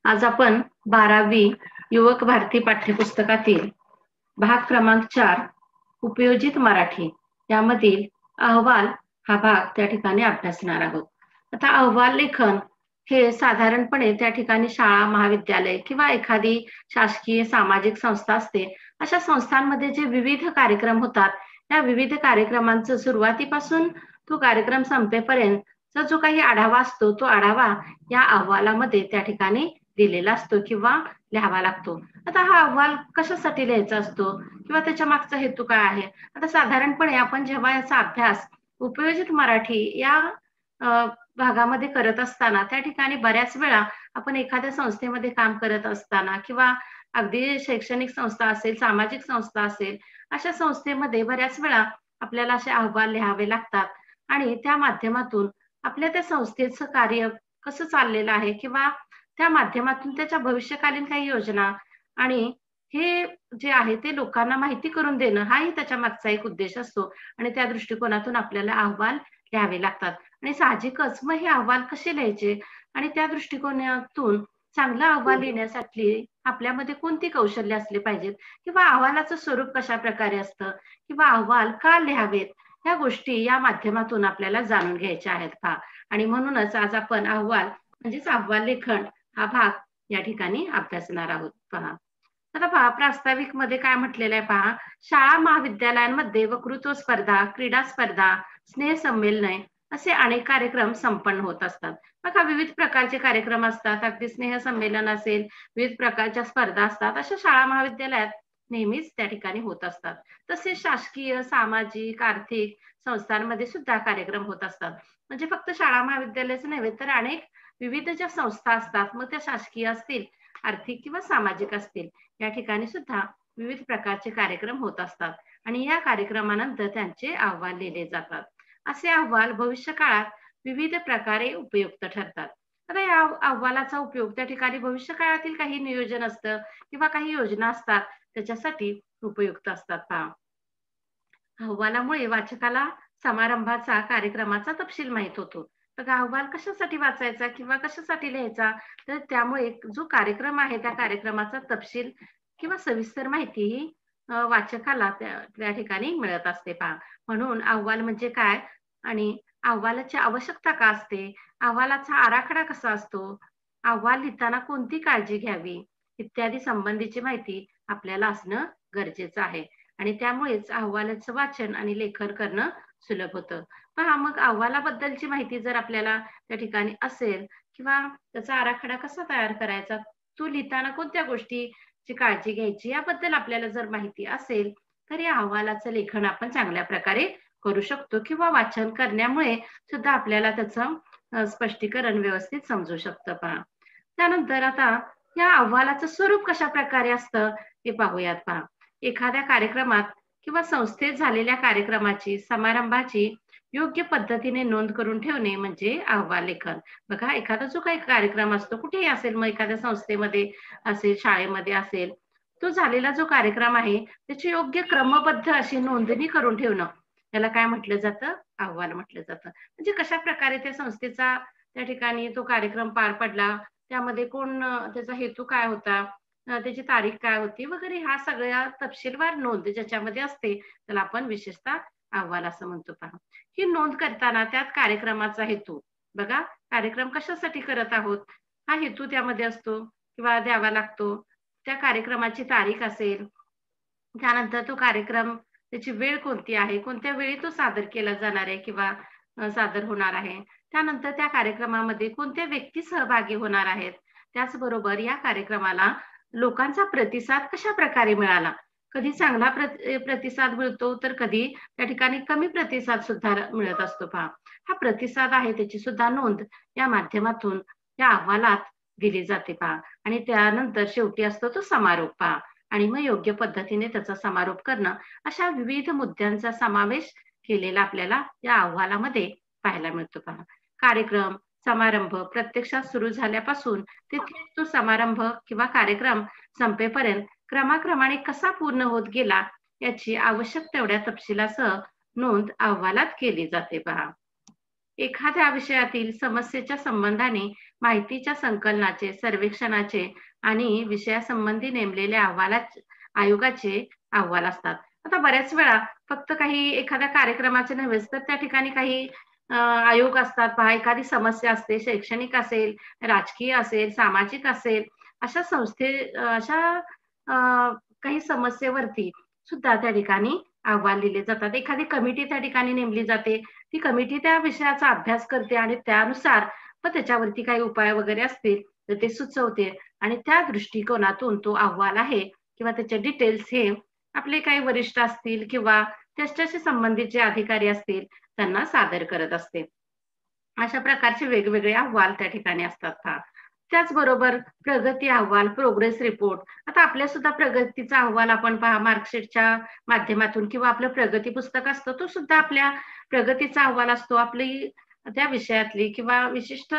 आज आपण 12वी युवक भारती पाठ्यपुस्तकातील भाग क्रमांक 4 उपयोजित मराठी यामधील अहवाल हा भाग त्या ठिकाणी अभ्यासणार आहोत. आता अहवाल लेखन हे साधारणपणे त्या ठिकाणी शाळा, महाविद्यालय किंवा एखादी शासकीय सामाजिक संस्था असते. अशा संस्थांमध्ये जे विविध कार्यक्रम होतात, त्या विविध कार्यक्रमांचं सुरुवातीपासून तो कार्यक्रम संपेपर्यंतचा जो काही आढावा असतो, तो आढावा या अहवालामध्ये त्या ठिकाणी दिलेला असतो किंवा लिहावा लागतो. आता हा अहवाल कशासाठी लिहायचा असतो किंवा त्याच्या मागचा हेतू काय आहे? आता साधारणपणे आपण जेव्हा याचा अभ्यास उपयोजित मराठी या अ, भागामध्ये करत असताना त्या ठिकाणी बऱ्याच वेळा आपण एखाद्या संस्थेमध्ये काम करत असताना किंवा अगदी शैक्षणिक संस्था असेल, सामाजिक संस्था असेल, अशा संस्थेमध्ये बऱ्याच वेळा आपल्याला असे अहवाल लिहावे लागतात आणि त्या माध्यमातून आपल्या त्या संस्थेचं कार्य कसं चाललेलं आहे किंवा त्या माध्यमातून त्याच्या भविष्यकालीन काही योजना आणि हे जे आहे ते लोकांना माहिती करून देणं हाही त्याच्या मागचा एक उद्देश असतो आणि त्या दृष्टिकोनातून आपल्याला अहवाल लिहावे लागतात आणि साहजिकच मग हे अहवाल कसे लिहायचे आणि त्या दृष्टिकोनातून चांगला अहवाल लिहिण्यासाठी आपल्यामध्ये कोणती कौशल्य असली पाहिजेत किंवा अहवालाचं स्वरूप कशा प्रकारे असतं किंवा अहवाल का लिहावेत या गोष्टी या माध्यमातून आपल्याला जाणून घ्यायच्या आहेत पहा. आणि म्हणूनच आज आपण अहवाल म्हणजेच अहवाल लेखन हा भाग या ठिकाणी अभ्यासणार आहोत पहा. आता पहा प्रास्ताविक मध्ये काय म्हटलेलं आहे पहा. शाळा महाविद्यालयांमध्ये वक्तृत्व स्पर्धा, क्रीडा स्पर्धा, स्नेह संमेलने असे अनेक कार्यक्रम संपन्न होत असतात. बघा विविध प्रकारचे कार्यक्रम असतात. अगदी स्नेह संमेलन असेल, विविध प्रकारच्या स्पर्धा असतात. अशा शाळा महाविद्यालयात नेहमीच त्या ठिकाणी होत असतात. तसेच शासकीय, सामाजिक, आर्थिक संस्थांमध्ये सुद्धा कार्यक्रम होत असतात. म्हणजे फक्त शाळा महाविद्यालयच नव्हे तर अनेक विविध ज्या संस्था असतात, मग त्या शासकीय असतील, आर्थिक किंवा सामाजिक असतील, या ठिकाणी सुद्धा विविध प्रकारचे कार्यक्रम होत असतात आणि या कार्यक्रमानंतर त्यांचे अहवाल लिहिले जातात. असे अहवाल भविष्य काळात विविध प्रकारे उपयुक्त ठरतात. आता या अहवालाचा उपयोग त्या ठिकाणी भविष्य काळातील काही नियोजन असतं किंवा काही योजना असतात त्याच्यासाठी उपयुक्त असतात पहा. अहवालामुळे वाचकाला समारंभाचा कार्यक्रमाचा तपशील माहित होतो. तर अहवाल कशासाठी वाचायचा किंवा कशासाठी लिहायचा तर त्यामुळे जो कार्यक्रम आहे त्या कार्यक्रमाचा तपशील किंवा सविस्तर माहिती ही वाचकाला त्या त्या ठिकाणी मिळत असते पहा. म्हणून अहवाल म्हणजे काय आणि अहवालाची आवश्यकता का असते, अहवालाचा आराखडा कसा असतो, अहवाल लिहिताना कोणती काळजी घ्यावी इत्यादी संबंधीची माहिती आपल्याला असणं गरजेचं आहे आणि त्यामुळेच अहवालाचं वाचन आणि लेखन करणं सुलभ होतं. पहा मग अहवालाबद्दलची माहिती जर आपल्याला त्या ठिकाणी असेल किंवा त्याचा आराखडा कसा तयार करायचा, तो लिहिताना कोणत्या गोष्टीची काळजी घ्यायची याबद्दल आपल्याला जर माहिती असेल, तर या अहवालाचं लेखन आपण चांगल्या प्रकारे करू शकतो किंवा वाचन करण्यामुळे सुद्धा आपल्याला त्याचं स्पष्टीकरण व्यवस्थित समजू शकतं पहा. त्यानंतर आता या अहवालाचं स्वरूप कशा प्रकारे असतं ते पाहूयात पहा. एखाद्या कार्यक्रमात किंवा संस्थेत झालेल्या कार्यक्रमाची, समारंभाची योग्य पद्धतीने नोंद करून ठेवणे म्हणजे अहवाल लेखन. बघा एखादा जो काही कार्यक्रम असतो कुठेही असेल, मग एखाद्या संस्थेमध्ये असेल, शाळेमध्ये असेल, तो झालेला जो कार्यक्रम आहे त्याची योग्य क्रमबद्ध अशी नोंदणी करून ठेवणं याला काय म्हटलं जातं, अहवाल म्हटलं जातं. म्हणजे कशा प्रकारे त्या संस्थेचा त्या ठिकाणी तो कार्यक्रम पार पडला, त्यामध्ये कोण त्याचा हेतू काय होता, त्याची तारीख काय होती वगैरे हा सगळ्या तपशीलवार नोंद ज्याच्यामध्ये असते त्याला आपण विशेषतः अहवाल असं म्हणतो पहा. ही नोंद करताना त्यात कार्यक्रमाचा हेतू बघा, कार्यक्रम कशासाठी करत आहोत हा हेतू त्यामध्ये असतो किंवा द्यावा लागतो. त्या कार्यक्रमाची तारीख असेल, त्यानंतर तो कार्यक्रम त्याची वेळ कोणती आहे, कोणत्या वेळी तो सादर केला जाणार आहे किंवा सादर होणार आहे. त्यानंतर त्या कार्यक्रमामध्ये कोणत्या व्यक्ती सहभागी होणार आहेत. त्याचबरोबर या कार्यक्रमाला लोकांचा प्रतिसाद कशा प्रकारे मिळाला. कधी चांगला प्रतिसाद मिळतो तर कधी त्या ठिकाणी कमी प्रतिसाद सुद्धा मिळत असतो पहा. हा प्रतिसाद आहे त्याची सुद्धा नोंद या माध्यमातून या अहवालात दिली जाते पहा आणि त्यानंतर शेवटी असतो तो समारोप पहा आणि मग योग्य पद्धतीने त्याचा समारोप करणं अशा विविध मुद्द्यांचा समावेश केलेला आपल्याला या अहवालामध्ये पाहायला मिळतो पहा. कार्यक्रम, समारंभ प्रत्यक्षात सुरू झाल्यापासून ते थेट तो समारंभ किंवा कार्यक्रम संपेपर्यंत क्रमाक्रमाने कसा पूर्ण होत गेला याची आवश्यक तेवढ्या तपशिलासह नोंद अहवालात केली जाते पहा. एखाद्या विषयातील समस्येच्या संबंधाने माहितीच्या संकलनाचे, सर्वेक्षणाचे आणि विषयासंबंधी नेमलेल्या आयोगाचे अहवाल असतात. आता बऱ्याच वेळा फक्त काही एखाद्या कार्यक्रमाचे नव्हेच, तर त्या ठिकाणी काही आयोग असतात पहा. एखादी समस्या असते, शैक्षणिक असेल, राजकीय असेल, सामाजिक असेल, अशा अशा काही समस्येवरती सुद्धा त्या ठिकाणी अहवाल लिहिले जातात. एखादी कमिटी त्या ठिकाणी नेमली जाते. ती कमिटी त्या विषयाचा अभ्यास करते आणि त्यानुसार मग त्याच्यावरती काही उपाय वगैरे असतील, तर ते सुचवते आणि त्या दृष्टिकोनातून तो अहवाल आहे किंवा त्याचे डिटेल्स हे आपले काही वरिष्ठ असतील किंवा त्याच्याशी संबंधित जे अधिकारी असतील, त्यांना सादर करत असते. अशा प्रकारचे वेगवेगळे अहवाल त्या ठिकाणी असतात पहा. त्याचबरोबर प्रगती अहवाल, प्रोग्रेस रिपोर्ट. आता आपल्या सुद्धा प्रगतीचा अहवाल आपण पहा मार्कशीटच्या माध्यमातून किंवा आपलं प्रगती पुस्तक असतं, तो सुद्धा आपल्या प्रगतीचा अहवाल असतो. आपली त्या विषयातली किंवा विशिष्ट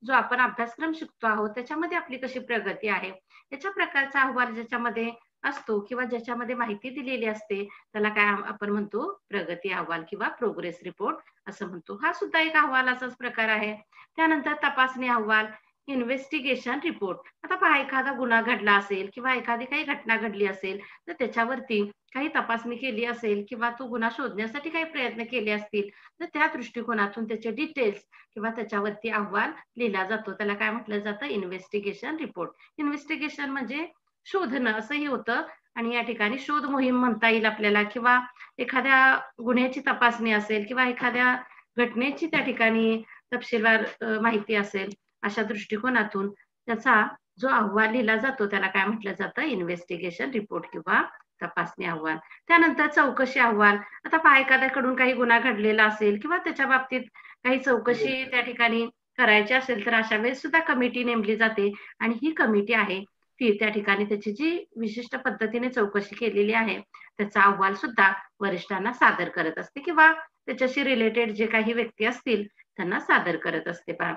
जो आपण अभ्यासक्रम शिकतो आहोत, त्याच्यामध्ये आपली कशी प्रगती आहे, याच्या प्रकारचा अहवाल ज्याच्यामध्ये असतो किंवा ज्याच्यामध्ये माहिती दिलेली असते, त्याला काय आपण म्हणतो प्रगती अहवाल किंवा प्रोग्रेस रिपोर्ट असं म्हणतो. हा सुद्धा एक अहवालाचाच प्रकार आहे. त्यानंतर तपासणी अहवाल, इन्व्हेस्टिगेशन रिपोर्ट. आता पहा एखादा गुन्हा घडला असेल किंवा एखादी काही घटना घडली असेल, तर त्याच्यावरती काही तपासणी केली असेल किंवा तो गुन्हा शोधण्यासाठी काही प्रयत्न केले असतील, तर त्या दृष्टिकोनातून त्याचे डिटेल्स किंवा त्याच्यावरती अहवाल लिहिला जातो. त्याला काय म्हटलं जातं? Investigation report. इन्व्हेस्टिगेशन म्हणजे शोधणं असंही होतं आणि या ठिकाणी शोध मोहीम म्हणता येईल आपल्याला किंवा एखाद्या गुन्ह्याची तपासणी असेल किंवा एखाद्या घटनेची त्या ठिकाणी तपशीलवार माहिती असेल, अशा दृष्टिकोनातून त्याचा जो अहवाल लिहिला जातो त्याला काय म्हटलं जातं? इन्व्हेस्टिगेशन रिपोर्ट किंवा तपासणी अहवाल. त्यानंतर चौकशी अहवाल. आता पहा एखाद्याकडून काही गुन्हा घडलेला असेल किंवा त्याच्या बाबतीत काही चौकशी त्या ठिकाणी करायची असेल, तर अशा वेळेस सुद्धा कमिटी नेमली जाते आणि ही कमिटी आहे ती त्या ठिकाणी त्याची जी विशिष्ट पद्धतीने चौकशी केलेली आहे, त्याचा अहवाल सुद्धा वरिष्ठांना सादर करत असते किंवा त्याच्याशी रिलेटेड जे काही व्यक्ती असतील त्यांना सादर करत असते पहा.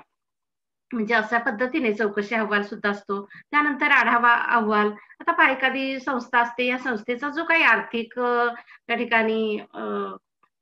म्हणजे अशा पद्धतीने चौकशी अहवाल सुद्धा असतो. त्यानंतर आढावा अहवाल. आता पहा एखादी संस्था असते, या संस्थेचा जो काही आर्थिक त्या ठिकाणी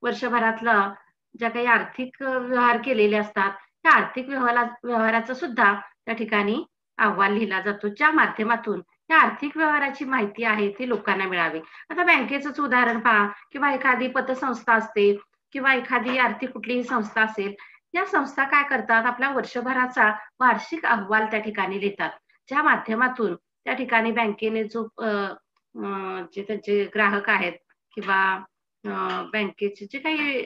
वर्षभरातला ज्या काही आर्थिक व्यवहार केलेले असतात, त्या आर्थिक व्यवहाराचा सुद्धा त्या ठिकाणी अहवाल लिहिला जातो, ज्या माध्यमातून त्या आर्थिक व्यवहाराची माहिती आहे ती लोकांना मिळावी. आता बँकेचंच उदाहरण पहा किंवा एखादी पतसंस्था असते किंवा एखादी आर्थिक कुठलीही संस्था असेल, या संस्था काय करतात आपल्या वर्षभराचा वार्षिक अहवाल त्या ठिकाणी लिहितात, ज्या माध्यमातून त्या ठिकाणी बँकेने जो जे त्यांचे ग्राहक आहेत किंवा बँकेचे जे काही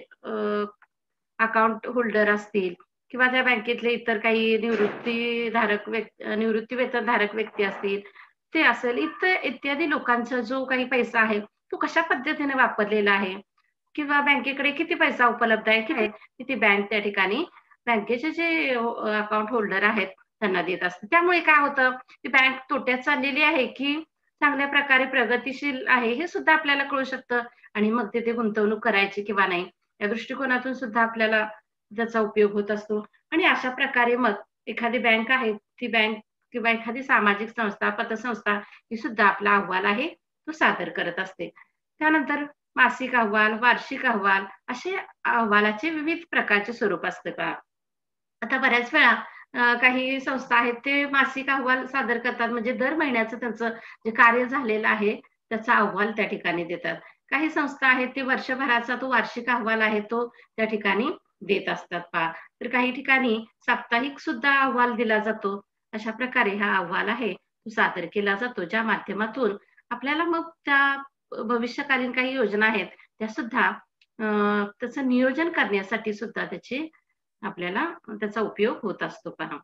अकाउंट होल्डर असतील किंवा त्या बँकेतले इतर काही निवृत्ती वेतनधारक व्यक्ती असतील, ते असेल इत्यादी लोकांचा जो काही पैसा आहे, तो कशा पद्धतीने वापरलेला आहे किंवा बँकेकडे किती पैसा उपलब्ध आहे, किती बँक त्या ठिकाणी बँकेचे जे अकाउंट होल्डर आहेत त्यांना देत असते. त्यामुळे काय होतं, की बँक तोट्यात चाललेली आहे की चांगल्या प्रकारे प्रगतिशील आहे हे सुद्धा आपल्याला कळू शकतं आणि मग तिथे गुंतवणूक करायची किंवा नाही या दृष्टिकोनातून सुद्धा आपल्याला त्याचा उपयोग होत असतो. आणि अशा प्रकारे मग एखादी बँक आहे, ती बँक किंवा एखादी सामाजिक संस्था, पतसंस्था ही सुद्धा आपला अहवाल आहे तो सादर करत असते. त्यानंतर मासिक अहवाल, वार्षिक अहवाल असे अहवालाचे विविध प्रकारचे स्वरूप असते पहा. आता बऱ्याच वेळा काही संस्था आहेत ते मासिक अहवाल सादर करतात म्हणजे दर महिन्याचं त्यांचं जे कार्य झालेलं आहे त्याचा अहवाल त्या ठिकाणी देतात. काही संस्था आहेत ते वर्षभराचा तो वार्षिक अहवाल आहे तो त्या ठिकाणी देत असतात पहा. तर काही ठिकाणी साप्ताहिक सुद्धा अहवाल दिला जातो. अशा प्रकारे हा अहवाल आहे तो सादर केला जातो, ज्या माध्यमातून आपल्याला मग त्या भविष्यकालीन काही योजना आहेत त्या सुद्धा त्याचं नियोजन करण्यासाठी सुद्धा आपल्याला त्याचा उपयोग होत असतो पहा.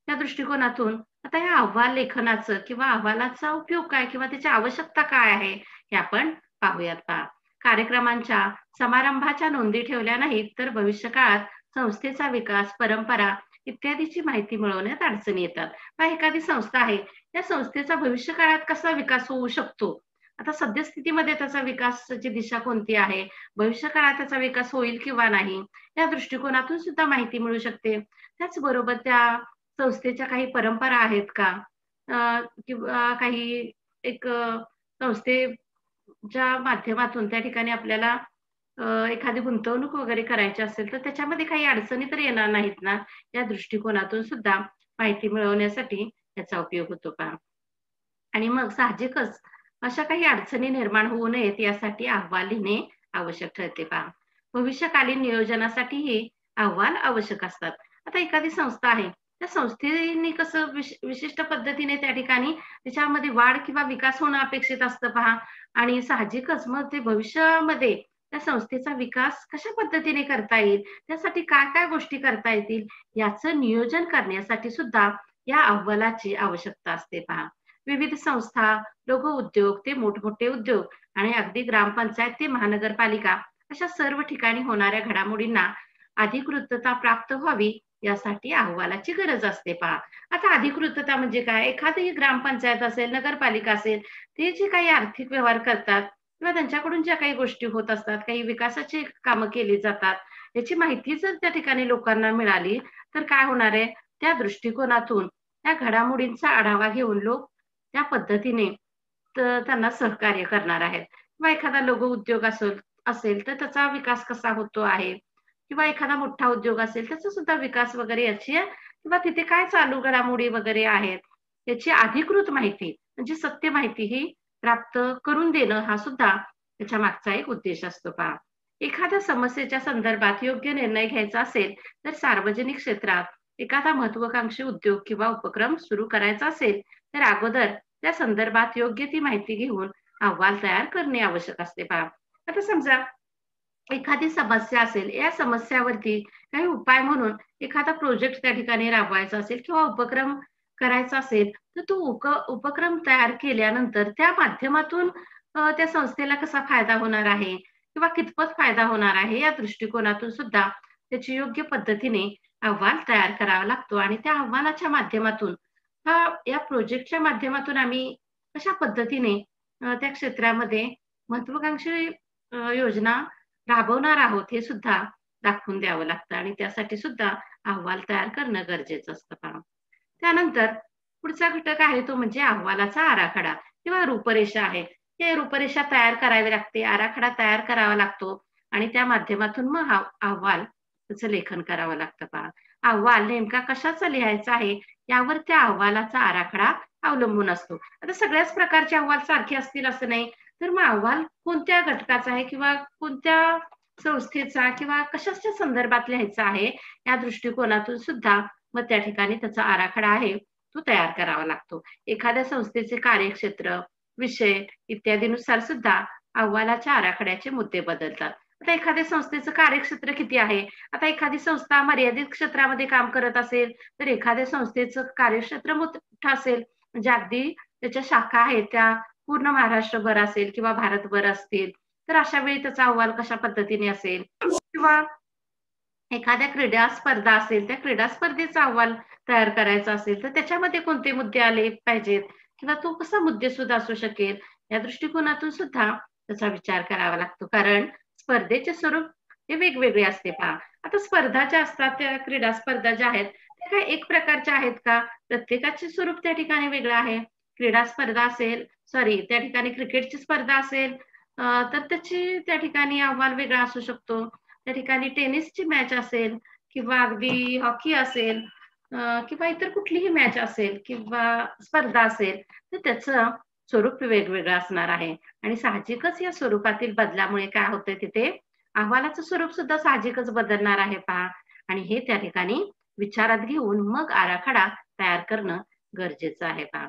त्या दृष्टिकोनातून आता या अहवाल लेखनाचं किंवा अहवालाचा उपयोग काय किंवा त्याची आवश्यकता काय आहे हे आपण पाहूयात पहा. कार्यक्रमांच्या समारंभाच्या नोंदी ठेवल्या नाहीत तर भविष्यकाळात संस्थेचा विकास, परंपरा इत्यादीची माहिती मिळवण्यात अडचणी येतात. पहा एखादी संस्था आहे, त्या संस्थेचा भविष्यकाळात कसा विकास होऊ शकतो, आता सद्यस्थितीमध्ये त्याचा विकासाची दिशा कोणती आहे, भविष्यकाळात त्याचा विकास होईल किंवा नाही, या दृष्टिकोनातून सुद्धा माहिती मिळू शकते. त्याचबरोबर त्या संस्थेच्या काही परंपरा आहेत का? किंवा काही एक संस्थेच्या माध्यमातून त्या ठिकाणी आपल्याला एखादी गुंतवणूक वगैरे करायची असेल, तर त्याच्यामध्ये काही अडचणी तर येणार नाहीत ना? या दृष्टिकोनातून सुद्धा माहिती मिळवण्यासाठी याचा उपयोग होतो पहा. आणि मग साहजिकच अशा काही अडचणी निर्माण होऊ नयेत यासाठी अहवाल लिहिणे आवश्यक ठरते पहा. भविष्यकालीन नियोजनासाठीही अहवाल आवश्यक असतात. आता एखादी संस्था आहे, त्या संस्थेने कसं विशिष्ट पद्धतीने त्या ठिकाणी त्याच्यामध्ये वाढ किंवा विकास होणं अपेक्षित असतं पहा. आणि साहजिकच मग ते भविष्यामध्ये त्या संस्थेचा विकास कशा पद्धतीने करता येईल, त्यासाठी काय-काय गोष्टी करता येतील, याचं नियोजन करण्यासाठी सुद्धा या अहवालाची आवश्यकता असते पहा. विविध संस्था, लघु उद्योग ते मोठमोठे उद्योग आणि अगदी ग्रामपंचायत ते महानगरपालिका अशा सर्व ठिकाणी होणाऱ्या घडामोडींना अधिकृतता प्राप्त व्हावी यासाठी अहवालाची गरज असते पहा. आता अधिकृतता म्हणजे काय? एखादी ग्रामपंचायत असेल, नगरपालिका असेल, ते जे काही आर्थिक व्यवहार करतात किंवा त्यांच्याकडून ज्या काही गोष्टी होत असतात, काही विकासाची कामं केली जातात, याची माहिती जर त्या ठिकाणी लोकांना मिळाली, तर काय होणार आहे? त्या दृष्टिकोनातून त्या घडामोडींचा आढावा घेऊन लोक त्या पद्धतीने त्यांना सहकार्य करणार आहेत. किंवा एखादा लघु उद्योग असेल तर त्याचा विकास कसा होतो आहे किंवा एखादा मोठा उद्योग असेल त्याचा सुद्धा विकास वगैरे याची किंवा तिथे काय चालू घडामोडी वगैरे आहेत याची अधिकृत माहिती म्हणजे सत्य माहिती ही प्राप्त करून देणं हा सुद्धा त्याच्या मागचा एक उद्देश असतो पहा. एखाद्या समस्येच्या संदर्भात योग्य निर्णय घ्यायचा असेल तर सार्वजनिक क्षेत्रात एखादा महत्वाकांक्षी उद्योग किंवा उपक्रम सुरू करायचा असेल तर अगोदर त्या संदर्भात योग्य ती माहिती घेऊन अहवाल तयार करणे आवश्यक असते पहा. आता समजा एखादी समस्या असेल, या समस्यावरती काही उपाय म्हणून एखादा प्रोजेक्ट त्या ठिकाणी राबवायचा असेल किंवा उपक्रम करायचा असेल, तर तो उपक्रम तयार केल्यानंतर त्या माध्यमातून त्या संस्थेला कसा फायदा होणार आहे किंवा कितपत फायदा होणार आहे या दृष्टिकोनातून सुद्धा त्याची योग्य पद्धतीने अहवाल तयार करावा लागतो आणि त्या अहवालाच्या माध्यमातून या प्रोजेक्टच्या माध्यमातून आम्ही कशा पद्धतीने त्या क्षेत्रामध्ये महत्वाकांक्षी योजना राबवणार आहोत हे सुद्धा दाखवून द्यावं लागतं आणि त्यासाठी सुद्धा अहवाल तयार करणं गरजेचं असतं पहा. त्यानंतर पुढचा घटक आहे तो म्हणजे अहवालाचा आराखडा किंवा रूपरेषा आहे. हे रूपरेषा तयार करावी लागते, आराखडा तयार करावा लागतो आणि त्या माध्यमातून मग हा अहवाल त्याचं लेखन करावं लागतं पहा. अहवाल नेमका कशाचा लिहायचा आहे यावर त्या अहवालाचा आराखडा अवलंबून असतो. आता सगळ्याच प्रकारचे अहवाल सारखे असतील असं नाही, तर मग अहवाल कोणत्या घटकाचा आहे किंवा कोणत्या संस्थेचा किंवा कशाच्या संदर्भात लिहायचा आहे या दृष्टिकोनातून सुद्धा मग त्या ठिकाणी त्याचा आराखडा आहे तो तयार करावा लागतो. एखाद्या संस्थेचे कार्यक्षेत्र, विषय इत्यादीनुसार सुद्धा अहवालाच्या आराखड्याचे मुद्दे बदलतात. आता एखाद्या संस्थेचं कार्यक्षेत्र किती आहे? आता एखादी संस्था मर्यादित क्षेत्रामध्ये काम करत असेल, तर एखाद्या संस्थेचं कार्यक्षेत्र मोठं असेल, म्हणजे अगदी त्याच्या शाखा आहेत त्या पूर्ण महाराष्ट्रभर असेल किंवा भारतभर असतील, तर अशा वेळी त्याचा अहवाल कशा पद्धतीने असेल किंवा एखाद्या क्रीडा स्पर्धा असेल, त्या क्रीडा स्पर्धेचा अहवाल तयार करायचा असेल, तर त्याच्यामध्ये कोणते मुद्दे आले पाहिजेत किंवा तो कसा मुद्देसूद असू शकेल, या दृष्टिकोनातून सुद्धा त्याचा विचार करावा लागतो. कारण स्पर्धेचे स्वरूप हे वेगवेगळे असते पहा. आता स्पर्धा ज्या असतात, त्या क्रीडा स्पर्धा ज्या आहेत, त्या काय एक प्रकारच्या आहेत का? प्रत्येकाचे स्वरूप त्या ठिकाणी वेगळं आहे. क्रीडा स्पर्धा असेल, सॉरी त्या ठिकाणी क्रिकेटची स्पर्धा असेल, तर त्याची त्या ठिकाणी अहवाल वेगळा असू शकतो. त्या ठिकाणी टेनिसची मॅच असेल किंवा अगदी हॉकी असेल किंवा इतर कुठलीही मॅच असेल किंवा स्पर्धा असेल, तर त्याचं स्वरूप वेगवेगळं असणार आहे आणि साहजिकच या स्वरूपातील बदलामुळे काय होतंय तिथे अहवालाचं स्वरूप सुद्धा साहजिकच बदलणार आहे पहा आणि हे त्या ठिकाणी विचारात घेऊन मग आराखडा तयार करणं गरजेचं आहे पहा.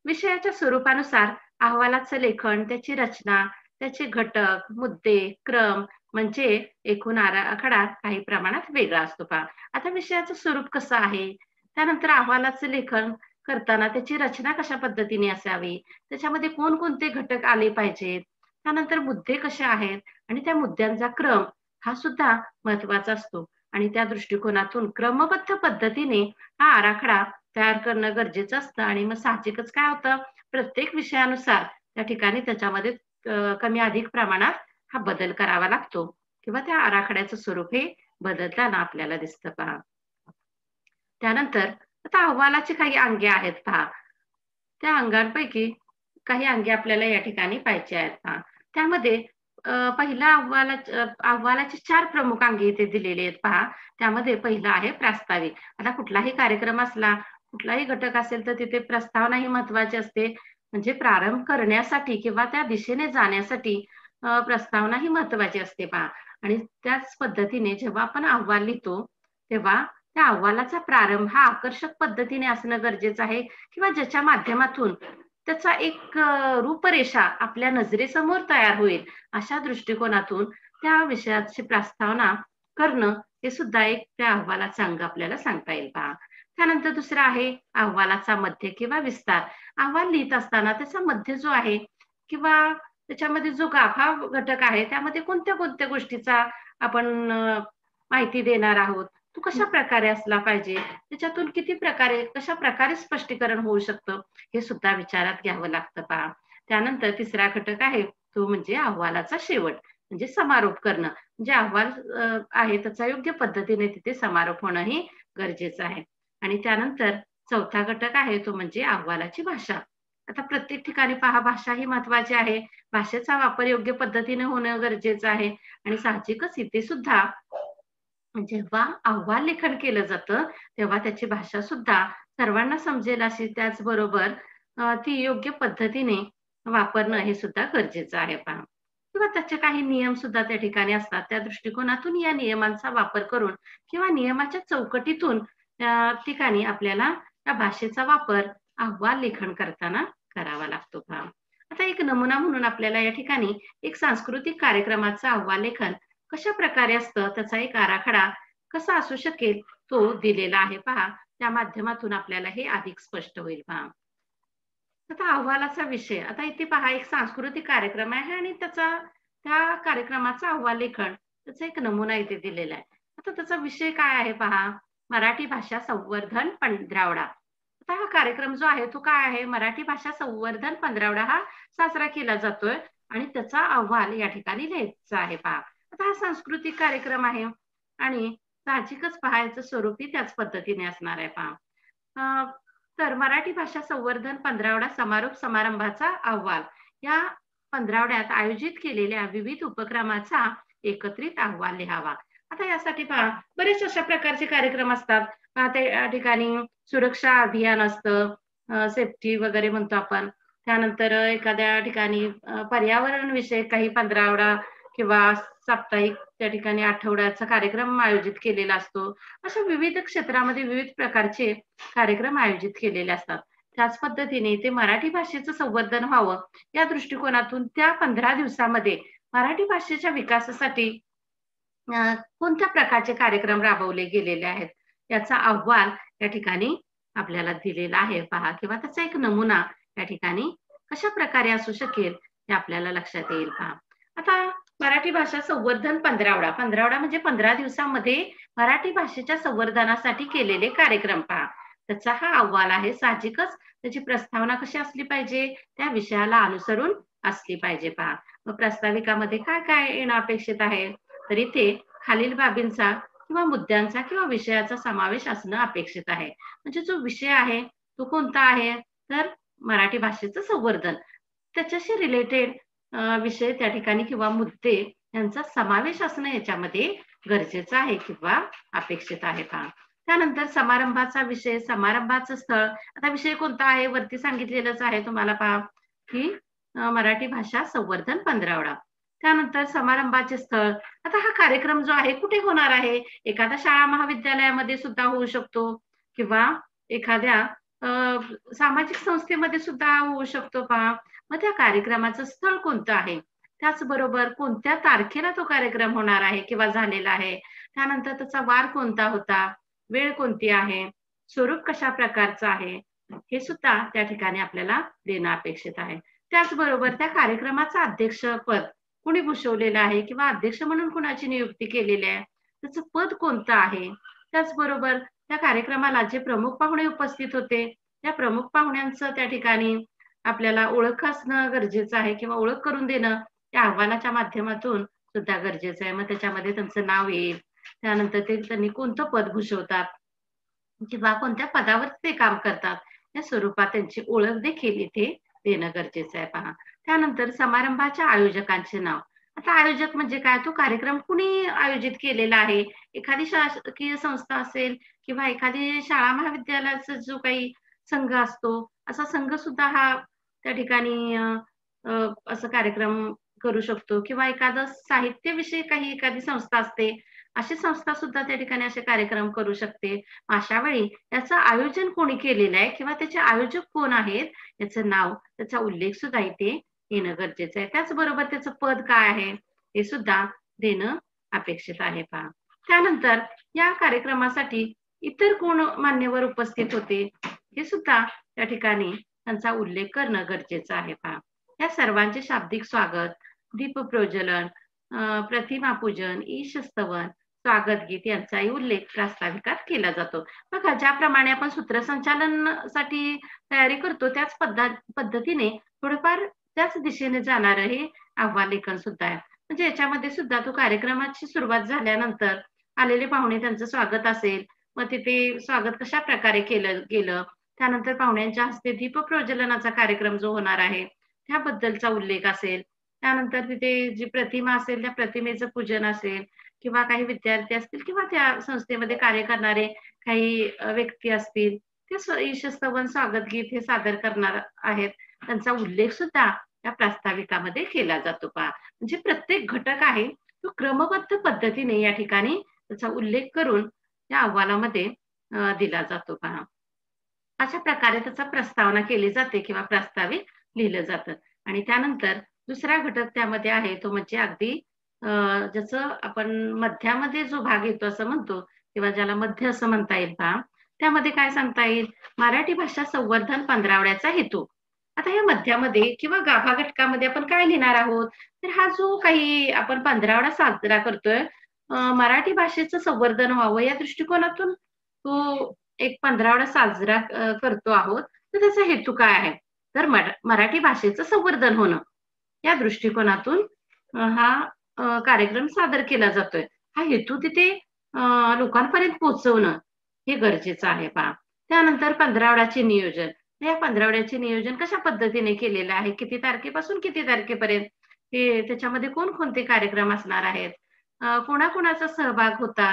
विषयाच्या स्वरूपानुसार अहवालाचं लेखन, त्याची रचना, त्याचे घटक, मुद्दे, क्रम म्हणजे एकूण आराखडा काही प्रमाणात वेगळा असतो पहा. आता विषयाचं स्वरूप कसं आहे, त्यानंतर अहवालाचं लेखन करताना त्याची रचना कशा पद्धतीने असावी, त्याच्यामध्ये कोणकोणते घटक आले पाहिजेत, त्यानंतर मुद्दे कसे आहेत आणि त्या मुद्द्यांचा क्रम हा सुद्धा महत्वाचा असतो आणि त्या दृष्टिकोनातून क्रमबद्ध पद्धतीने हा आराखडा तयार करणं गरजेचं असतं आणि मग साहजिकच काय होतं, प्रत्येक विषयानुसार त्या ठिकाणी त्याच्यामध्ये कमी अधिक प्रमाणात हा बदल करावा लागतो किंवा त्या आराखड्याचं स्वरूप हे बदलताना आपल्याला दिसतं पहा. त्यानंतर आता अहवालाची काही अंगे आहेत पहा. त्या अंगांपैकी काही अंगे आपल्याला या ठिकाणी पाहायची आहेत पहा. त्यामध्ये पहिला अहवालाचे 4 प्रमुख अंगे इथे दिलेले आहेत पहा. त्यामध्ये पहिला आहे प्रास्ताविक. आता कुठलाही कार्यक्रम असला, कुठलाही घटक असेल तर तिथे प्रस्तावना ही महत्त्वाची असते. म्हणजे प्रारंभ करण्यासाठी किंवा त्या दिशेने जाण्यासाठी प्रस्तावना ही महत्त्वाची असते पहा. आणि त्याच पद्धतीने जेव्हा आपण अहवाल लिहितो, तेव्हा त्या अहवालाचा प्रारंभ हा आकर्षक पद्धतीने असणं गरजेचं आहे किंवा ज्याच्या माध्यमातून त्याचा एक रूपरेषा आपल्या नजरेसमोर तयार होईल, अशा दृष्टिकोनातून त्या विषयाची प्रस्तावना करणं हे सुद्धा एक त्या अहवालाचा अंग आपल्याला सांगता येईल पहा. त्यानंतर दुसरा आहे अहवालाचा मध्य किंवा विस्तार. अहवाल लिहित असताना त्याचा मध्य जो आहे किंवा त्याच्यामध्ये जो गाभा घटक आहे त्यामध्ये कोणत्या कोणत्या गोष्टीचा आपण माहिती देणार आहोत, तो कशा प्रकारे असला पाहिजे, त्याच्यातून किती प्रकारे कशा प्रकारे स्पष्टीकरण होऊ शकतं, हे सुद्धा विचारात घ्यावं लागतं पहा. त्यानंतर तिसरा घटक आहे तो म्हणजे अहवालाचा शेवट, म्हणजे समारोप करणं. म्हणजे अहवाल आहे त्याचा योग्य पद्धतीने तिथे समारोप होणं ही गरजेचं आहे. आणि त्यानंतर चौथा घटक आहे तो म्हणजे अहवालाची भाषा. आता प्रत्येक ठिकाणी पहा भाषा ही महत्वाची आहे. भाषेचा वापर योग्य पद्धतीने होणं गरजेचं आहे. आणि साहजिकच इथे सुद्धा जेव्हा अहवाल लेखन केलं जातं तेव्हा त्याची भाषा सुद्धा सर्वांना समजेल अशी, त्याचबरोबर ती योग्य पद्धतीने वापरणं हे सुद्धा गरजेचं आहे पहा. किंवा त्याचे काही नियम सुद्धा त्या ठिकाणी असतात. त्या दृष्टिकोनातून या नियमांचा वापर करून किंवा नियमाच्या चौकटीतून त्या ठिकाणी आपल्याला त्या भाषेचा वापर अहवाल लेखन करताना करावा लागतो पहा. आता एक नमुना म्हणून आपल्याला या ठिकाणी एक सांस्कृतिक कार्यक्रमाचं अहवाल लेखन कशा प्रकारे असतं, त्याचा एक आराखडा कसा असू शकेल तो दिलेला आहे पहा. त्या माध्यमातून आपल्याला हे अधिक स्पष्ट होईल पहा. आता अहवालाचा विषय, आता इथे पहा एक सांस्कृतिक कार्यक्रम आहे आणि त्या कार्यक्रमाचा अहवाल लेखन त्याचा एक नमुना इथे दिलेला आहे. आता त्याचा विषय काय आहे पहा, मराठी भाषा संवर्धन पंधरवडा. आता हा कार्यक्रम जो आहे तो काय आहे, मराठी भाषा संवर्धन पंधरवडा हा साजरा केला जातोय आणि त्याचा अहवाल या ठिकाणी लिहायचा आहे पहा. आता हा सांस्कृतिक कार्यक्रम आहे आणि साहजिकच पाहायचं स्वरूपही त्याच पद्धतीने असणार आहे पहा. तर मराठी भाषा संवर्धन पंधरवडा समारोप समारंभाचा अहवाल, या पंधरवड्यात आयोजित केलेल्या विविध उपक्रमाचा एकत्रित अहवाल लिहावा. आता यासाठी पहा बरेच अशा प्रकारचे कार्यक्रम असतात. त्या ठिकाणी सुरक्षा अभियान असतं, सेफ्टी वगैरे म्हणतो आपण. त्यानंतर एखाद्या ठिकाणी पर्यावरण विषयक काही पंधरवडा किंवा साप्ताहिक त्या ठिकाणी आठवड्याचा कार्यक्रम आयोजित केलेला असतो. अशा विविध क्षेत्रामध्ये विविध प्रकारचे कार्यक्रम आयोजित केलेले असतात. त्याच पद्धतीने ते मराठी भाषेचं संवर्धन व्हावं या दृष्टिकोनातून त्या 15 दिवसामध्ये मराठी भाषेच्या विकासासाठी कोणत्या प्रकारचे कार्यक्रम राबवले गेलेले आहेत याचा अहवाल या ठिकाणी आपल्याला दिलेला आहे पहा. किंवा त्याचा एक नमुना या ठिकाणी कशा प्रकारे असू शकेल हे आपल्याला लक्षात येईल पहा. आता मराठी भाषा संवर्धन पंधरवडा, पंधरवडा म्हणजे 15 दिवसामध्ये मराठी भाषेच्या संवर्धनासाठी केलेले कार्यक्रम पहा. त्याचा हा अहवाल आहे. साहजिकच त्याची प्रस्तावना कशी असली पाहिजे, त्या विषयाला अनुसरून असली पाहिजे पहा. मग प्रस्ताविकामध्ये काय काय येणं अपेक्षित आहे, तर इथे खालील बाबींचा किंवा मुद्द्यांचा किंवा विषयाचा समावेश असणं अपेक्षित आहे. म्हणजे जो विषय आहे तो कोणता आहे, तर मराठी भाषेचं संवर्धन, त्याच्याशी रिलेटेड विषय त्या ठिकाणी किंवा मुद्दे यांचा समावेश असणं याच्यामध्ये गरजेचं आहे किंवा अपेक्षित आहे पहा. त्यानंतर समारंभाचा विषय, समारंभाचं स्थळ. आता विषय कोणता आहे वरती सांगितलेलंच आहे तुम्हाला पहा की मराठी भाषा संवर्धन पंधरवडा. त्यानंतर समारंभाचे स्थळ. आता हा कार्यक्रम जो आहे कुठे होणार आहे, एखाद्या शाळा महाविद्यालयामध्ये सुद्धा होऊ शकतो किंवा एखाद्या सामाजिक संस्थेमध्ये सुद्धा होऊ शकतो पहा. मग त्या कार्यक्रमाचं स्थळ कोणतं आहे, त्याचबरोबर कोणत्या तारखेला तो कार्यक्रम होणार आहे किंवा झालेला आहे, त्यानंतर त्याचा वार कोणता होता, वेळ कोणती आहे, स्वरूप कशा प्रकारचं आहे, हे सुद्धा त्या ठिकाणी आपल्याला देणं अपेक्षित आहे. त्याचबरोबर त्या कार्यक्रमाचं अध्यक्षपद कोणी भूषवलेलं आहे किंवा अध्यक्ष म्हणून कुणाची नियुक्ती केलेली आहे, त्याचं पद कोणतं आहे. त्याचबरोबर त्या कार्यक्रमाला जे प्रमुख पाहुणे उपस्थित होते त्या प्रमुख पाहुण्यांचं त्या ठिकाणी आपल्याला ओळख असणं गरजेचं आहे किंवा ओळख करून देणं त्या अहवालाच्या माध्यमातून सुद्धा गरजेचं आहे. मग त्याच्यामध्ये त्यांचं नाव येईल, त्यानंतर त्यांनी कोणतं पद भूषवतात किंवा कोणत्या पदावर ते काम करतात या स्वरूपात त्यांची ओळख देखील इथे देणं गरजेचं आहे पहा. त्यानंतर समारंभाच्या आयोजकांचे नाव. आता आयोजक म्हणजे काय? तो कार्यक्रम कुणी आयोजित केलेला आहे. एखादी शासकीय संस्था असेल किंवा एखादी शाळा महाविद्यालयाचा जो काही संघ असतो, असा संघ सुद्धा हा त्या ठिकाणी असं कार्यक्रम करू शकतो किंवा एखादं साहित्याविषयी काही एखादी संस्था असते, अशी संस्था सुद्धा त्या ठिकाणी असे कार्यक्रम करू शकते. अशा वेळी त्याचं आयोजन कोणी केलेलं आहे किंवा त्याचे आयोजक कोण आहेत, याचं नाव, त्याचा उल्लेख सुद्धा इथे येणं गरजेचं आहे. त्याचबरोबर त्याचं पद काय आहे, हे सुद्धा देणं अपेक्षित आहे पहा. त्यानंतर या कार्यक्रमासाठी इतर कोण मान्यवर उपस्थित होते, हे सुद्धा त्या ठिकाणी त्यांचा उल्लेख करणं गरजेचं आहे पहा. या सर्वांचे शाब्दिक स्वागत, दीपप्रज्वलन, प्रतिमापूजन, ईशस्तवन, स्वागत गीत यांचाही उल्लेख प्रास्ताविकात केला जातो. बघा, ज्याप्रमाणे आपण सूत्रसंचालनासाठी तयारी करतो त्याच पद्धतीने थोडंफार त्याच दिशेने जाणारं हे अहवाल लेखन सुद्धा आहे. म्हणजे याच्यामध्ये सुद्धा तो कार्यक्रमाची सुरुवात झाल्यानंतर आलेले पाहुणे त्यांचं स्वागत असेल, मग तिथे स्वागत कशा प्रकारे केलं गेलं, त्यानंतर पाहुण्यांच्या हस्ते दीपप्रज्वलनाचा कार्यक्रम जो होणार आहे त्याबद्दलचा उल्लेख असेल, त्यानंतर तिथे जी प्रतिमा असेल त्या प्रतिमेचं पूजन असेल किंवा काही विद्यार्थी असतील किंवा त्या संस्थेमध्ये कार्य करणारे काही व्यक्ती असतील, ते ईशस्तवन स्वागत गीत हे सादर करणार आहेत, त्यांचा उल्लेख सुद्धा त्या प्रास्ताविकामध्ये केला जातो पहा. म्हणजे प्रत्येक घटक आहे तो क्रमबद्ध पद्धतीने या ठिकाणी त्याचा उल्लेख करून या अहवालामध्ये दिला जातो पहा. अशा प्रकारे त्याचा प्रस्तावना केली जाते किंवा प्रास्ताविक लिहिलं जातं. आणि त्यानंतर दुसरा घटक त्यामध्ये आहे तो म्हणजे अगदी ज्याचं आपण मध्यामध्ये जो भाग येतो असं म्हणतो किंवा ज्याला मध्य असं म्हणता येईल पहा, त्यामध्ये काय सांगता येईल? मराठी भाषा संवर्धन पंधरवड्याचा हेतू. आता या मध्यामध्ये किंवा गाभा घटकामध्ये आपण काय लिहिणार आहोत? तर हा जो काही आपण पंधरवडा साजरा करतोय, मराठी भाषेचं संवर्धन व्हावं या दृष्टिकोनातून तो एक पंधरवडा साजरा करतो आहोत. तर त्याचा हेतू काय आहे? तर मराठी भाषेचं संवर्धन होणं या दृष्टिकोनातून हा कार्यक्रम सादर केला जातोय. हा हेतू तिथे लोकांपर्यंत पोहोचवणं हे गरजेचं आहे पहा. त्यानंतर पंधरवड्याचे नियोजन. या पंधरवड्याचे नियोजन कशा पद्धतीने केलेलं आहे? किती तारखेपासून किती तारखेपर्यंत हे त्याच्यामध्ये कोणकोणते कार्यक्रम असणार आहेत? कोणाकोणाचा सहभाग होता?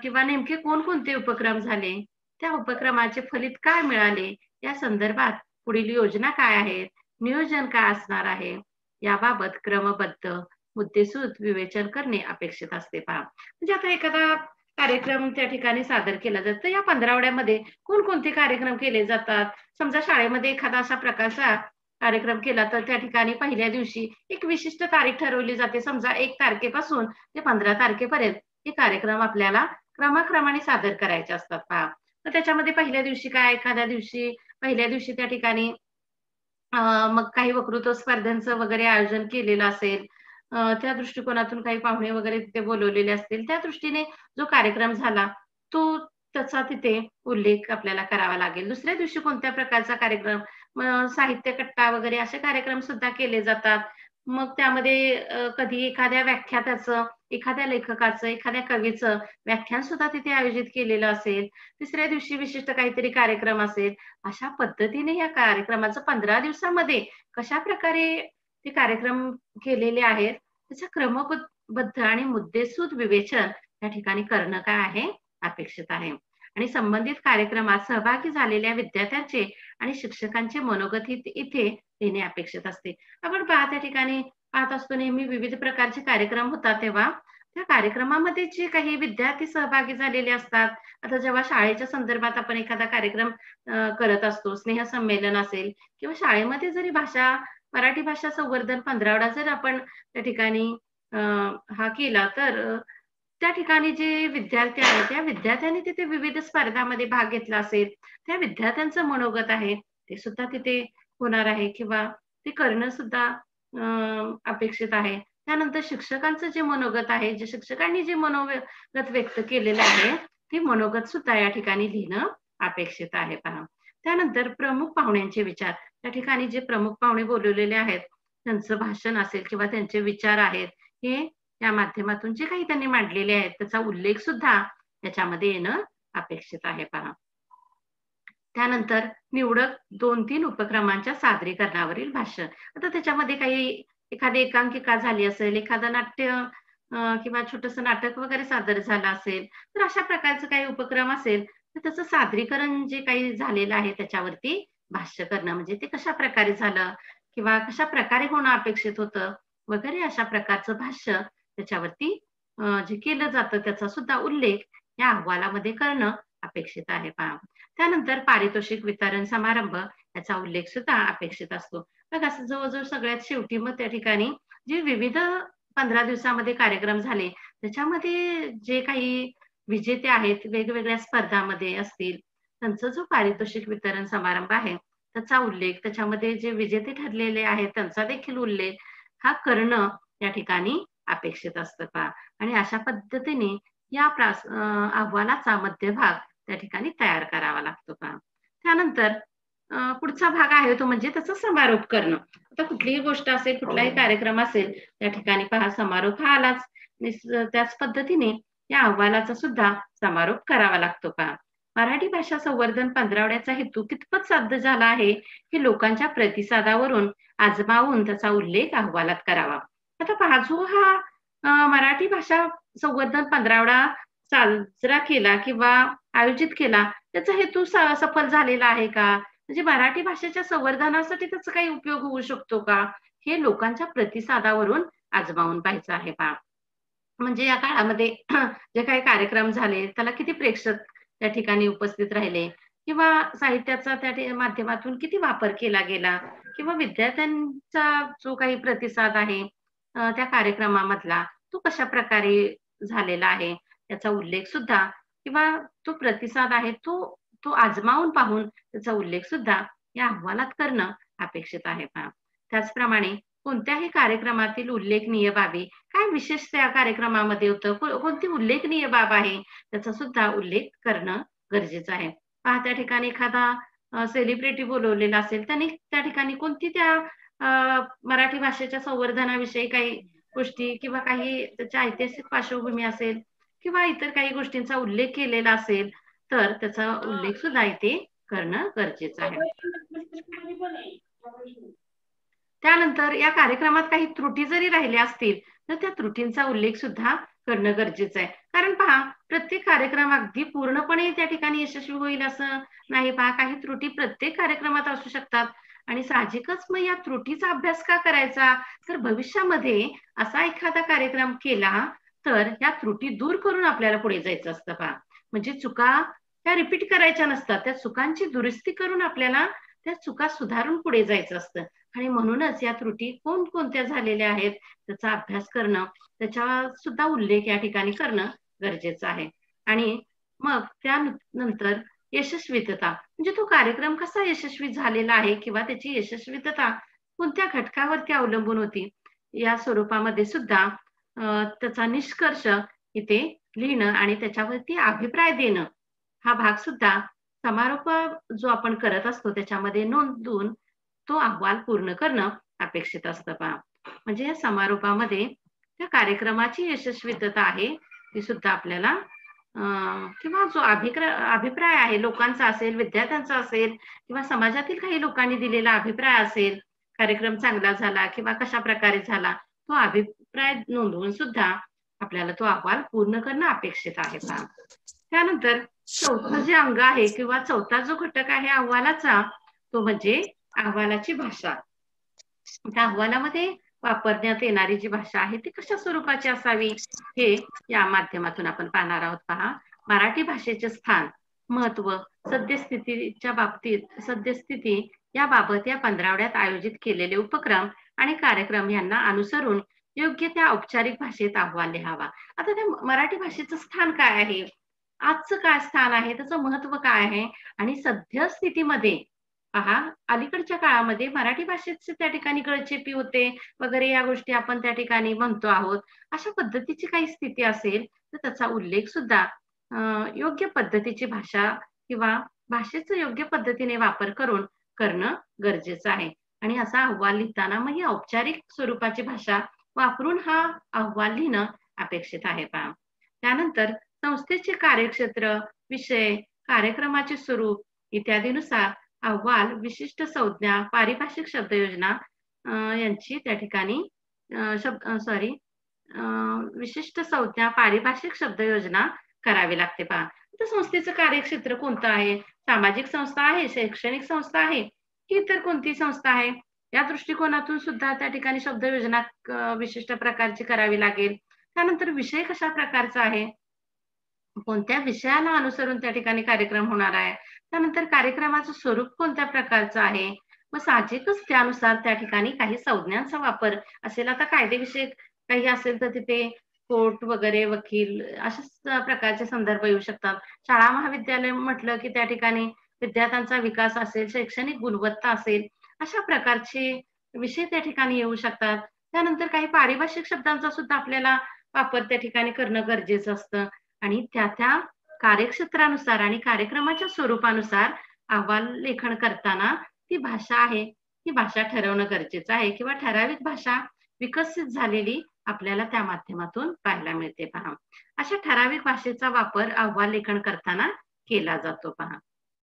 किंवा नेमके कोणकोणते उपक्रम झाले? त्या उपक्रमाचे फलित काय मिळाले? या संदर्भात पुढील योजना काय आहेत? नियोजन काय असणार आहे? याबाबत क्रमबद्ध, मुद्देसूद विवेचन करणे अपेक्षित असते पहा. म्हणजे आता एखादा कार्यक्रम त्या ठिकाणी सादर केला जातो. या पंधरवड्यामध्ये कोणकोणते कार्यक्रम केले जातात? समजा शाळेमध्ये एखादा अशा प्रकारचा कार्यक्रम केला तर त्या ठिकाणी पहिल्या दिवशी एक विशिष्ट तारीख ठरवली जाते. समजा 1 तारखेपासून ते 15 तारखेपर्यंत हे कार्यक्रम आपल्याला क्रमाक्रमाने सादर करायचे असतात पहा. तर त्याच्यामध्ये पहिल्या दिवशी काय, एखाद्या दिवशी पहिल्या दिवशी त्या ठिकाणी मग काही वक्तृत्व स्पर्धांचं वगैरे आयोजन केलेलं असेल. त्या दृष्टिकोनातून काही पाहुणे वगैरे तिथे बोलवलेले असतील. त्या दृष्टीने जो कार्यक्रम झाला, तो त्याचा तिथे उल्लेख आपल्याला करावा लागेल. दुसऱ्या दिवशी कोणत्या प्रकारचा कार्यक्रम, साहित्य कट्टा वगैरे असे कार्यक्रम सुद्धा केले जातात. मग त्यामध्ये कधी एखाद्या व्याख्यात्याचं, एखाद्या लेखकाचं, एखाद्या कवीचं व्याख्यान सुद्धा तिथे आयोजित केलेलं असेल. तिसऱ्या दिवशी विशिष्ट काहीतरी कार्यक्रम असेल. अशा पद्धतीने या कार्यक्रमाचं 15 दिवसामध्ये कशाप्रकारे ते कार्यक्रम केलेले आहेत, त्याचं क्रमबद्ध आणि मुद्देसूद विवेचन या ठिकाणी करणं काय आहे? अपेक्षित आहे. आणि संबंधित कार्यक्रमात सहभागी झालेल्या विद्यार्थ्यांचे आणि शिक्षकांचे मनोगत इथे देणे अपेक्षित असते. आपण त्या ठिकाणी पाहत असतो नेहमी विविध प्रकारचे कार्यक्रम होतात तेव्हा त्या कार्यक्रमामध्ये जे काही विद्यार्थी सहभागी झालेले असतात. आता जेव्हा शाळेच्या संदर्भात आपण एखादा कार्यक्रम करत असतो, स्नेहसंमेलन असेल किंवा शाळेमध्ये जरी मराठी भाषा संवर्धन पंधरवडा जर आपण त्या ठिकाणी हा केला तर त्या ठिकाणी जे विद्यार्थी आहेत त्या विद्यार्थ्यांनी तिथे विविध स्पर्धामध्ये भाग घेतला असेल, त्या विद्यार्थ्यांचं मनोगत आहे ते सुद्धा तिथे होणार आहे किंवा ते करणं सुद्धा अपेक्षित आहे. त्यानंतर शिक्षकांचं जे मनोगत आहे, जे शिक्षकांनी जे मनोगत व्यक्त केलेलं आहे, ते मनोगत सुद्धा या ठिकाणी लिहिणं अपेक्षित आहे पहा. त्यानंतर प्रमुख पाहुण्यांचे विचार. त्या ठिकाणी जे प्रमुख पाहुणे बोलवलेले आहेत, त्यांचं भाषण असेल किंवा त्यांचे विचार आहेत, हे या माध्यमातून जे काही त्यांनी मांडलेले आहेत, त्याचा उल्लेख सुद्धा याच्यामध्ये येणं अपेक्षित आहे पहा. त्यानंतर निवडक 2-3 उपक्रमांच्या सादरीकरणावरील भाषण. आता त्याच्यामध्ये काही एखादी एकांकिका झाली असेल, एखादं नाट्य किंवा छोटंसं नाटक वगैरे सादर झालं असेल, तर अशा प्रकारचं काही उपक्रम असेल, तर त्याचं सादरीकरण जे काही झालेलं आहे त्याच्यावरती भाष्य करणं. म्हणजे ते कशाप्रकारे झालं किंवा कशाप्रकारे होणं अपेक्षित होतं वगैरे अशा प्रकारचं भाष्य त्याच्यावरती जे केलं जातं त्याचा सुद्धा उल्लेख या अहवालामध्ये करणं अपेक्षित आहे पहा. त्यानंतर पारितोषिक वितरण समारंभ याचा उल्लेख सुद्धा अपेक्षित असतो. बघा असं जवळ-जवळ सगळ्यात शेवटी मग त्या ठिकाणी जे विविध 15 दिवसामध्ये कार्यक्रम झाले, त्याच्यामध्ये जे काही विजेते आहेत, वेगवेगळ्या स्पर्धामध्ये असतील, त्यांचा जो पारितोषिक वितरण समारंभ आहे, त्याचा उल्लेख, त्याच्यामध्ये जे विजेते ठरलेले आहेत, त्यांचा देखील उल्लेख हा करणं या ठिकाणी अपेक्षित असतं पहा. आणि अशा पद्धतीने या अहवालाचा मध्यभाग त्या ठिकाणी तयार करावा लागतो पहा. त्यानंतर पुढचा भाग आहे तो म्हणजे त्याचा समारोप करणं. आता कुठलीही गोष्ट असेल, कुठलाही कार्यक्रम असेल, त्या ठिकाणी पहा समारोप हा आलाच. त्याच पद्धतीने या अहवालाचा सुद्धा समारोप करावा लागतो पहा. मराठी भाषा संवर्धन पंधरवड्याचा हेतू कितपत साध्य झाला आहे, हे लोकांच्या प्रतिसादावरून आजमावून त्याचा उल्लेख अहवालात करावा. आता पहा जो हा मराठी भाषा संवर्धन पंधरवडा साजरा केला किंवा आयोजित केला, त्याचा हेतू सफल झालेला आहे का? म्हणजे मराठी भाषेच्या संवर्धनासाठी त्याचा काही उपयोग होऊ शकतो का? हे लोकांच्या प्रतिसादावरून आजमावून पाहायचं आहे पहा. म्हणजे या काळामध्ये जे काही कार्यक्रम झाले, त्याला किती प्रेक्षक त्या ठिकाणी उपस्थित राहिले किंवा साहित्याचा त्या माध्यमातून किती वापर केला गेला किंवा विद्यार्थ्यांचा जो काही प्रतिसाद आहे त्या कार्यक्रमामधला, तो कशाप्रकारे झालेला आहे, त्याचा उल्लेख सुद्धा किंवा तो प्रतिसाद आहे तो आजमावून पाहून त्याचा उल्लेख सुद्धा या अहवालात करणं अपेक्षित आहे पहा. त्याचप्रमाणे कोणत्याही कार्यक्रमातील उल्लेखनीय बाबी काय विशेष त्या कार्यक्रमामध्ये होतं, कोणती उल्लेखनीय बाब आहे, त्याचा सुद्धा उल्लेख करणं गरजेचं आहे. पहा त्या ठिकाणी एखादा सेलिब्रिटी बोलवलेला असेल, त्यांनी त्या ठिकाणी कोणती त्या मराठी भाषेच्या संवर्धनाविषयी काही गोष्टी किंवा काही त्याच्या ऐतिहासिक पार्श्वभूमी असेल किंवा इतर काही गोष्टींचा उल्लेख केलेला असेल, तर त्याचा उल्लेख सुद्धा इथे करणं गरजेचं आहे. त्यानंतर या कार्यक्रमात काही त्रुटी जरी राहिल्या असतील, तर त्या त्रुटींचा उल्लेख सुद्धा करणं गरजेचं आहे. कारण पहा, प्रत्येक कार्यक्रम अगदी पूर्णपणे त्या ठिकाणी यशस्वी होईल असं नाही पहा. काही त्रुटी प्रत्येक कार्यक्रमात असू शकतात आणि साहजिकच मग या त्रुटीचा अभ्यास का करायचा? तर भविष्यामध्ये असा एखादा कार्यक्रम केला, तर या त्रुटी दूर करून आपल्याला पुढे जायचं असतं पहा. म्हणजे चुका त्या रिपीट करायच्या नसतात. त्या चुकांची दुरुस्ती करून आपल्याला त्या चुका सुधारून पुढे जायचं असतं. आणि म्हणूनच या त्रुटी कोणकोणत्या झालेल्या आहेत त्याचा अभ्यास करणं, त्याचा सुद्धा उल्लेख या ठिकाणी करणं गरजेचं आहे. आणि मग त्यानंतर यशस्वीतता म्हणजे तो कार्यक्रम कसा यशस्वी झालेला आहे किंवा त्याची यशस्वीतता कोणत्या घटकावरती अवलंबून होती या स्वरूपामध्ये सुद्धा त्याचा निष्कर्ष इथे लिहिणं आणि त्याच्यावरती अभिप्राय देणं हा भाग सुद्धा समारोप जो आपण करत असतो त्याच्यामध्ये नोंदवून तो अहवाल पूर्ण करणं अपेक्षित असतं पहा. म्हणजे या समारोपामध्ये त्या कार्यक्रमाची यशस्वीतता आहे ती सुद्धा आपल्याला किंवा जो अभिप्राय आहे लोकांचा असेल, विद्यार्थ्यांचा असेल किंवा समाजातील काही लोकांनी दिलेला अभिप्राय असेल, कार्यक्रम चांगला झाला किंवा कशा प्रकारे झाला, तो अभिप्राय नोंदवून सुद्धा आपल्याला तो अहवाल पूर्ण करणं अपेक्षित आहे पहा. त्यानंतर चौथं जे अंग आहे किंवा चौथा जो घटक आहे अहवालाचा, तो म्हणजे अहवालाची भाषा. त्या अहवालामध्ये वापरण्यात येणारी जी भाषा आहे ती कशा स्वरूपाची असावी हे या माध्यमातून आपण पाहणार आहोत पहा. मराठी भाषेचे स्थान, महत्व, सद्यस्थिती याबाबत या पंधरवड्यात आयोजित केलेले उपक्रम आणि कार्यक्रम यांना अनुसरून योग्य त्या औपचारिक भाषेत अहवाल लिहावा. आता त्या मराठी भाषेचं स्थान काय आहे, आजचं काय स्थान आहे, त्याचं महत्व काय आहे आणि सद्यस्थितीमध्ये पहा अलीकडच्या काळामध्ये मराठी भाषेचे त्या ठिकाणी गळचेपी होते वगैरे या गोष्टी आपण त्या ठिकाणी म्हणतो आहोत. अशा पद्धतीची काही स्थिती असेल तर त्याचा उल्लेख सुद्धा योग्य पद्धतीची भाषा किंवा भाषेचा योग्य पद्धतीने वापर करून करणं गरजेचं आहे. आणि असा अहवाल लिहिताना मग ही औपचारिक स्वरूपाची भाषा वापरून हा अहवाल लिहिणं अपेक्षित आहे पहा. त्यानंतर संस्थेचे कार्यक्षेत्र, विषय, कार्यक्रमाचे स्वरूप इत्यादीनुसार अहवाल विशिष्ट संज्ञा, पारिभाषिक शब्दयोजना यांची त्या ठिकाणी विशिष्ट संज्ञा पारिभाषिक शब्दयोजना करावी लागते पहा. तर संस्थेचं कार्यक्षेत्र कोणतं आहे? सामाजिक संस्था आहे, शैक्षणिक संस्था आहे की इतर कोणती संस्था आहे? या दृष्टिकोनातून सुद्धा त्या ठिकाणी शब्दयोजना विशिष्ट प्रकारची करावी लागेल. त्यानंतर विषय कशा प्रकारचा आहे? कोणत्या विषयाला अनुसरून त्या ठिकाणी कार्यक्रम होणार आहे. त्यानंतर कार्यक्रमाचं स्वरूप कोणत्या प्रकारचं आहे. मग साहजिकच त्यानुसार त्या ठिकाणी काही संज्ञांचा वापर असेल. आता कायदेविषयक काही असेल तर तिथे कोर्ट वगैरे, वकील अशाच प्रकारचे संदर्भ येऊ शकतात. शाळा महाविद्यालय म्हटलं की त्या ठिकाणी विद्यार्थ्यांचा विकास असेल, शैक्षणिक गुणवत्ता असेल, अशा प्रकारचे विषय त्या ठिकाणी येऊ शकतात. त्यानंतर काही पारिभाषिक शब्दांचा सुद्धा आपल्याला वापर त्या ठिकाणी करणं गरजेचं असतं. आणि त्या कार्यक्षेत्रानुसार आणि कार्यक्रमाच्या स्वरूपानुसार अहवाल लेखन करताना ती भाषा आहे, ती भाषा ठरवणं गरजेचं आहे किंवा ठराविक भाषा विकसित झालेली आपल्याला त्या माध्यमातून पाहायला मिळते पहा. अशा ठराविक भाषेचा वापर अहवाल लेखन करताना केला जातो पहा.